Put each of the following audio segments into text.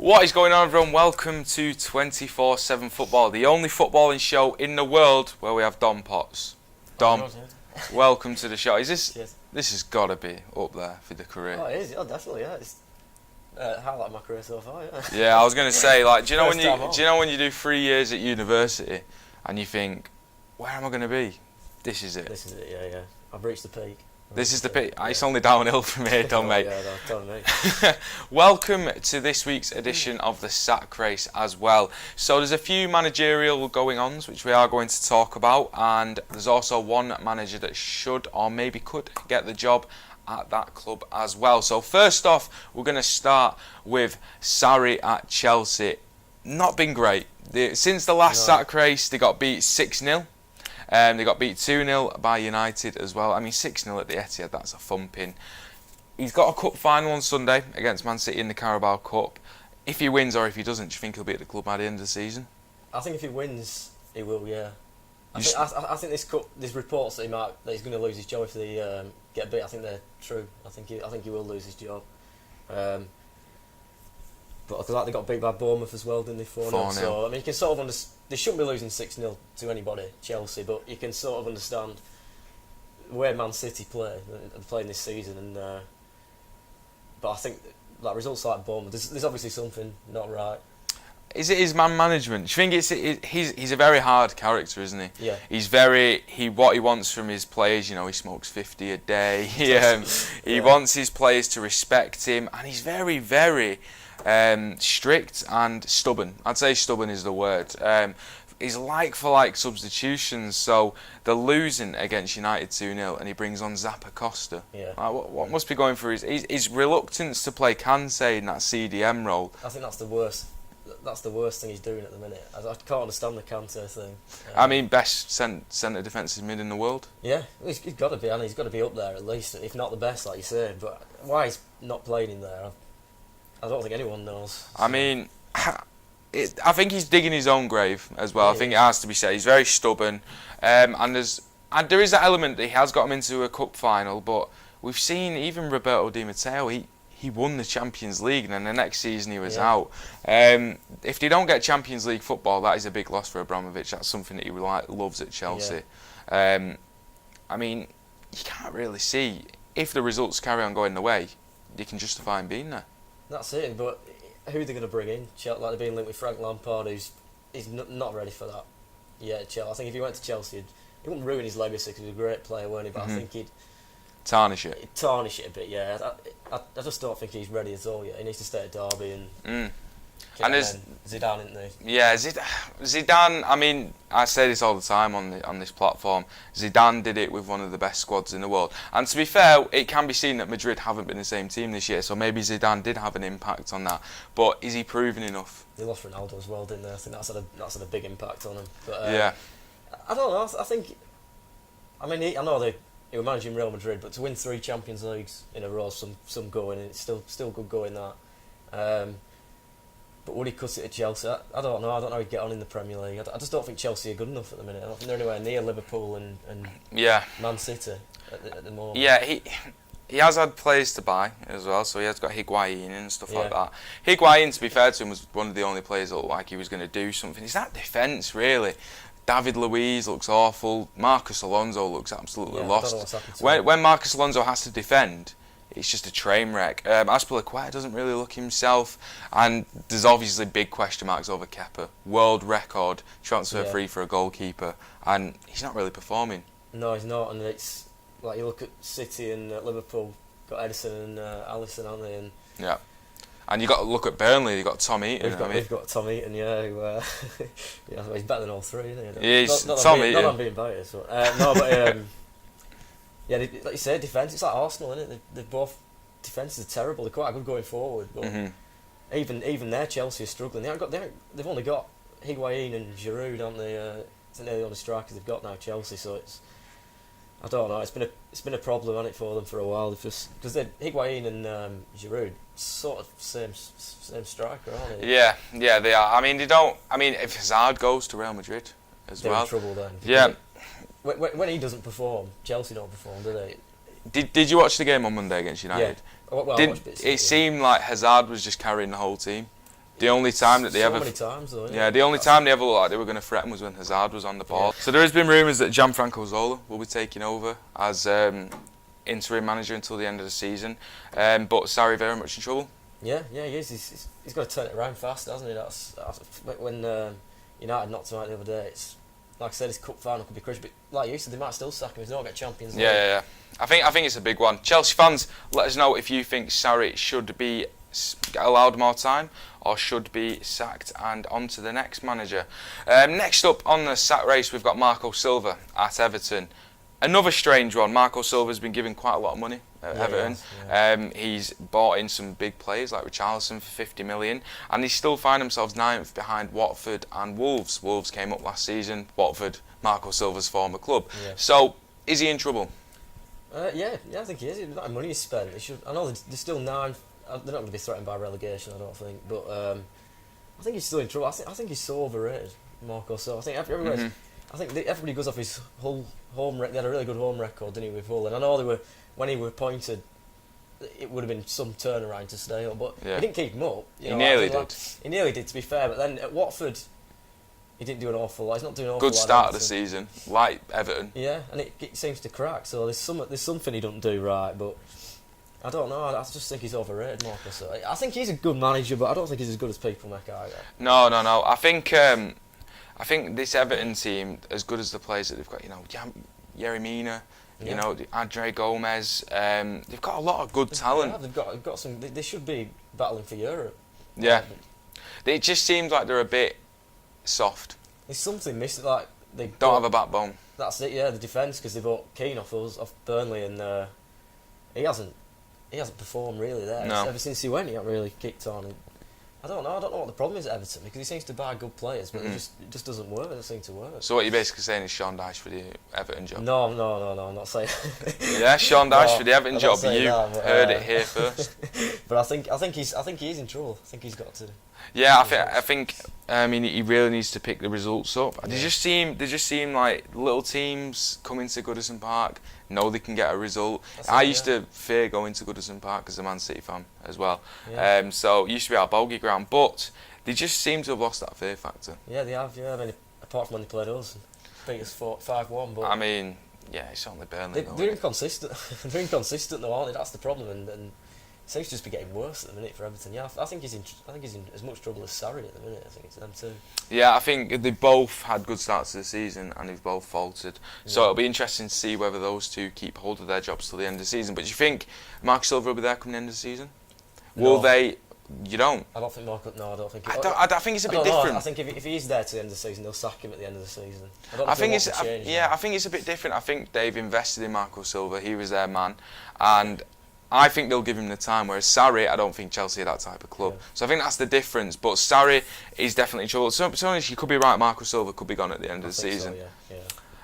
What is going on, everyone? Welcome to 24/7 Football, the only footballing show in the world where we have Dom Potts. Dom, welcome to the show. Is this? Yes. This has got to be up there for the career. Oh, it is. Oh, definitely. Yeah, it's highlight of my career so far. Yeah. Yeah, I was going to say, like, do you know when you do 3 years at university and you think, where am I going to be? This is it. This is it. Yeah. I've reached the peak. This is the peak. Yeah. It's only downhill from here, Dom, mate. Yeah, no, tell me. Welcome to this week's edition of the Sack Race as well. So there's a few managerial going-ons which we are going to talk about, and there's also one manager that should or maybe could get the job at that club as well. So first off, we're going to start with Sarri at Chelsea. Not been great. Since the last Sack Race, they got beat 6-0. They got beat 2-0 by United as well. I mean, 6-0 at the Etihad, that's a thumping. He's got a cup final on Sunday against Man City in the Carabao Cup. If he wins or if he doesn't, do you think he'll be at the club by the end of the season? I think if he wins, he will. Yeah. I think this reports that he's going to lose his job if they get beat. I think they're true. I think he will lose his job. But I feel like they got beat by Bournemouth as well, didn't they? 4-0. So I mean, you can sort of understand. They shouldn't be losing 6-0 to anybody, Chelsea, but you can sort of understand where Man City play. They're playing this season, and but I think like results like Bournemouth, there's obviously something not right. Is it his man management? Do you think he's a very hard character, isn't he? Yeah. He's what he wants from his players. You know, he smokes 50 a day. He wants his players to respect him, and he's very, very strict and stubborn. I'd say stubborn is the word. He's like for like substitutions, so they're losing against United 2-0 and he brings on Zappa Costa. Yeah. What must be going through his reluctance to play Kante in that CDM role? I think that's the worst. That's the worst thing he's doing at the minute. I can't understand the Kante thing. I mean, best centre defensive mid in the world. Yeah, he's got to be, and he's got to be up there at least, if not the best, like you said. But why he's not playing in there, I don't think anyone knows. I mean, I think he's digging his own grave as well. Yeah. I think it has to be said. He's very stubborn, and there is that element that he has got him into a cup final. But we've seen even Roberto Di Matteo. He won the Champions League, and then the next season he was out. If they don't get Champions League football, that is a big loss for Abramovich. That's something that he loves at Chelsea. Yeah. I mean, you can't really see if the results carry on going the way, they can justify him being there. That's it, but who are they going to bring in? Like they're being linked with Frank Lampard, he's not ready for that yet. I think if he went to Chelsea, he wouldn't ruin his legacy because he was a great player, weren't he? But I think he'd tarnish it. He'd tarnish it a bit, yeah. I just don't think he's ready at all yet. He needs to stay at Derby and there's Zidane, isn't there? Yeah, Zidane. I mean, I say this all the time on this platform. Zidane did it with one of the best squads in the world. And to be fair, it can be seen that Madrid haven't been the same team this year, so maybe Zidane did have an impact on that. But is he proven enough? They lost Ronaldo as well, didn't they? I think that's had a big impact on him. But yeah, I don't know. I think. I mean, I know they were managing Real Madrid, but to win 3 Champions Leagues in a row, some going, and it's still good going that. But would he cut it at Chelsea? I don't know. I don't know how he'd get on in the Premier League. I just don't think Chelsea are good enough at the minute. I don't think they're anywhere near Liverpool and Man City at the moment. Yeah, he has had players to buy as well, so he has got Higuain and stuff like that. Higuain, to be fair to him, was one of the only players that looked like he was going to do something. It's that defence, really. David Luiz looks awful. Marcus Alonso looks absolutely lost. I don't know what's happened to him. When Marcus Alonso has to defend, it's just a train wreck. Azpilicueta doesn't really look himself, and there's obviously big question marks over Kepa. World record transfer free for a goalkeeper, and he's not really performing. No, he's not, and it's like you look at City and Liverpool, got Edison and Alisson, haven't they? And yeah, and you got to look at Burnley. You got Tom Eaton. We've got Tom Eaton, who he's better than all 3, isn't he? Yeah, Tom Eaton. Not on being biased, but, no, but. Yeah, like you said, defence, it's like Arsenal, isn't it? They're both defences are terrible. They're quite good going forward, but even their Chelsea are struggling. They've only got Higuain and Giroud, haven't they? I think they're the only strikers they've got now, Chelsea. So I don't know. It's been a problem, hasn't it, for them for a while? Because Higuain and Giroud sort of same striker, aren't they? Yeah, they are. I mean, if Hazard goes to Real Madrid as well, they're in trouble then. Yeah. When he doesn't perform, Chelsea don't perform, do they? Did you watch the game on Monday against United? Yeah. Well, it seemed like Hazard was just carrying the whole team. The only time that they so ever... many times though, Yeah, the only time they ever looked like they were going to threaten was when Hazard was on the ball. So there has been rumours that Gianfranco Zola will be taking over as interim manager until the end of the season. But Sarri very much in trouble. Yeah, he is. He's got to turn it around fast, hasn't he? That's when United knocked him out the other day. It's like I said, his cup final could be crushed, but like you said, they might still sack him. He's not get Champions League. Yeah. I think it's a big one. Chelsea fans, let us know if you think Sarri should be allowed more time or should be sacked, and on to the next manager. Next up on the sack race, we've got Marco Silva at Everton. Another strange one. Marco Silva's been given quite a lot of money at Everton. He's bought in some big players like Richarlison for 50 million, and he still find himself 9th behind Watford and Wolves. Wolves came up last season. Watford, Marco Silva's former club. Yeah. So, is he in trouble? Yeah, I think he is. The amount of money he's spent. I know they're still 9. They're not going to be threatened by relegation, I don't think. But I think he's still in trouble. I think he's so overrated, Marco Silva. I think everybody goes off his whole home record. They had a really good home record, didn't he, with Hull? And I know when he was appointed, it would have been some turnaround to stay up, but he didn't keep him up. He nearly did. He nearly did, to be fair. But then at Watford, he didn't do an awful lot. He's not doing an awful lot. Good start of the season, like Everton. Yeah, and it seems to crack. So there's something he doesn't do right, but I don't know. I just think he's overrated, Marco. So I think he's a good manager, but I don't think he's as good as people make out. No. I think this Everton team, as good as the players that they've got, Yerry Mina, Andre Gomez, they've got a lot of good talent. Yeah, they've got some. They should be battling for Europe. Yeah, it just seems like they're a bit soft. There's something missing. Like they don't have a backbone. That's it. Yeah, the defence, because they bought Keane off Burnley, and he hasn't performed really there. No. Ever since he went, he hasn't really kicked on. And I don't know what the problem is at Everton, because he seems to buy good players, but it just doesn't work. It doesn't seem to work. So what you're basically saying is Sean Dyche for the Everton job? No, I'm not saying. Yeah, Sean Dyche for the Everton job. You heard it here first. But I think he is in trouble. I think he's got to. Yeah, I think. He really needs to pick the results up. Yeah. They just seem like little teams coming to Goodison Park, know they can get a result. I used to fear going to Goodison Park as a Man City fan as well. Yeah. So it used to be our bogey ground, but they just seem to have lost that fear factor. Yeah, they have. Yeah, apart from when they played us, beat us 5-1. But it's only Burnley. They're inconsistent. They're inconsistent though, aren't they? That's the problem, and it seems to just be getting worse at the minute for Everton. Yeah, I think he's in as much trouble as Sarri at the minute. I think it's them too. Yeah, I think they both had good starts to the season and they've both faltered. Yeah. So it'll be interesting to see whether those two keep hold of their jobs till the end of the season. But do you think Marco Silva will be there come the end of the season? No. Will they? You don't? I don't think Marco. No, I don't think. I think it's a bit different. I think if he's there to the end of the season, they'll sack him at the end of the season. I think it's a bit different. I think they've invested in Marco Silva. He was their man, and I think they'll give him the time, whereas Sarri, I don't think Chelsea are that type of club. Yeah. So I think that's the difference. But Sarri is definitely in trouble. So you could be right, Marco Silva could be gone at the end of the season. So, yeah.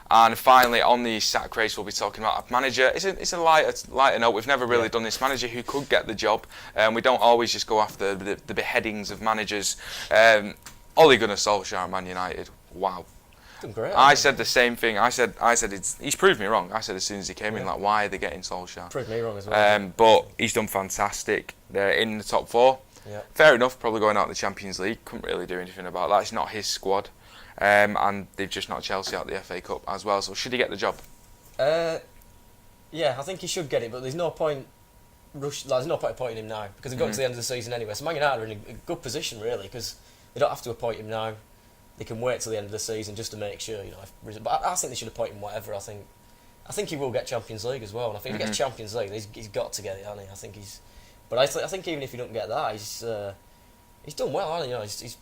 And finally, on the sack race, we'll be talking about a manager. It's a lighter note. We've never really done this manager who could get the job. We don't always just go after the beheadings of managers. Ole Gunnar Solskjaer at Man United. Wow. Great, I said the same thing. I said he's proved me wrong. I said as soon as he came in, like, why are they getting Solskjaer? Proved me wrong as well. But he's done fantastic. They're in the top 4. Yeah. Fair enough, probably going out of the Champions League. Couldn't really do anything about that. It's not his squad. And they've just knocked Chelsea out of the FA Cup as well. So should he get the job? Yeah, I think he should get it, but there's no point appointing him now, because they've got to the end of the season anyway. So Man United are in a good position really, because they don't have to appoint him now. They can wait till the end of the season just to make sure, But I think they should appoint him whatever. I think he will get Champions League as well. And I think if he gets Champions League, he's got to get it, hasn't he? I think he's. But I think even if he don't get that, he's done well, hasn't he?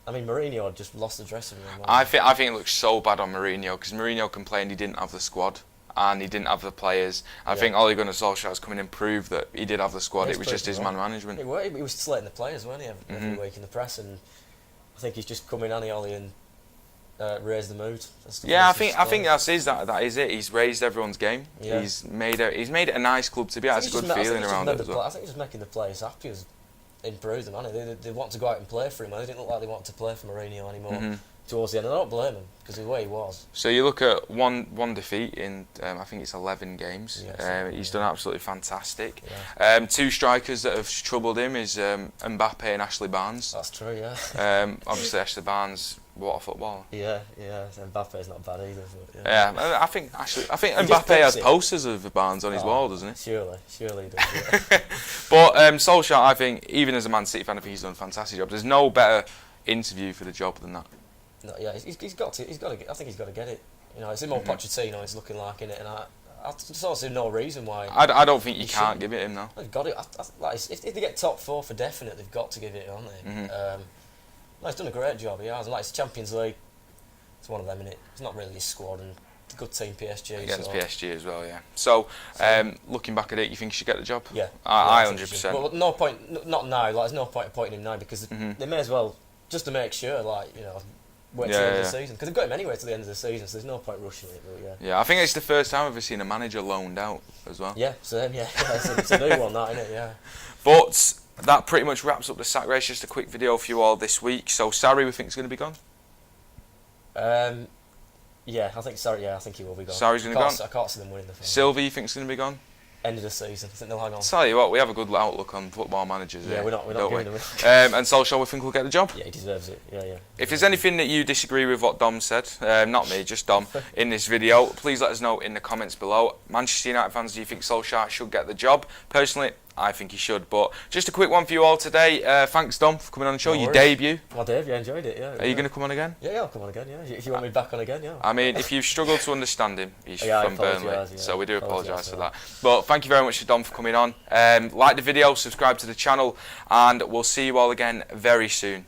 Mourinho just lost the dressing room. I think it looks so bad on Mourinho, because Mourinho complained he didn't have the squad and he didn't have the players. I think Ole Gunnar Solskjaer has come in and proved that he did have the squad. It was just his man management. He was slating the players, weren't he, every week in the press, and I think he's just come in, Ollie, and raised the mood. I think that is it. He's raised everyone's game. Yeah. He's made it a nice club to be at. It's a good feeling around it as well. I think he's just making the players happy. Improved them, haven't they? They want to go out and play for him. They didn't look like they wanted to play for Mourinho anymore. towards the end. And I don't blame him because of the way he was. So you look at one defeat in I think it's 11 games. Yeah, He's done absolutely fantastic. Yeah. Two strikers that have troubled him is Mbappe and Ashley Barnes. That's true, yeah. Obviously Ashley Barnes, what a footballer. Yeah. Mbappe's not bad either. But, yeah. I think just Mbappe has thinks it. posters of Barnes on his wall, doesn't he? Surely he does. Yeah. But Solskjaer, I think, even as a Man City fan, I think he's done a fantastic job. There's no better interview for the job than that. No, yeah, he's got to. I think he's got to get it. You know, it's in more Pochettino. It's looking like in it, and I just see no reason why. I don't think you can't give it him now. They've got it. If they get top 4 for definite, they've got to give it, haven't they? No, he's done a great job. He has. Like, it's Champions League. It's one of them, innit? It's not really his squad, and it's a good team, PSG. Against PSG as well, yeah. So, looking back at it, you think he should get the job? Yeah. I think 100%. Well, no point. Not now. Like, there's no point appointing him now because they may as well just to make sure, like, you know. Wait till the end of the season because they've got him anyway to the end of the season, so there's no point rushing it. But yeah, I think it's the first time I've ever seen a manager loaned out as well. Yeah, same. Yeah, it's a new one, that, isn't it? Yeah. But that pretty much wraps up the sack race. Just a quick video for you all this week. So Sarri, we think is going to be gone. Yeah, I think Sarri. Yeah, I think he will be gone. Sarri's going to be gone. I can't see them winning the final. Silva, you think is going to be gone? End of the season. I think they'll hang on. Tell you what, we have a good outlook on football managers. Yeah, here, we're not don't giving we? them. And Solskjaer, we think will get the job. Yeah, he deserves it. Yeah. If there's anything that you disagree with what Dom said, not me, just Dom, in this video, please let us know in the comments below. Manchester United fans, do you think Solskjaer should get the job? Personally, I think he should. But just a quick one for you all today. Thanks, Dom, for coming on the show. Your debut. My debut, I enjoyed it. Yeah. Are you going to come on again? Yeah, I'll come on again. Yeah, if you want me back on again, yeah. I mean, if you've struggled to understand him, he's from Burnley, yeah. so we do apologise for that. But thank you very much to Dom for coming on. Like the video, subscribe to the channel, and we'll see you all again very soon.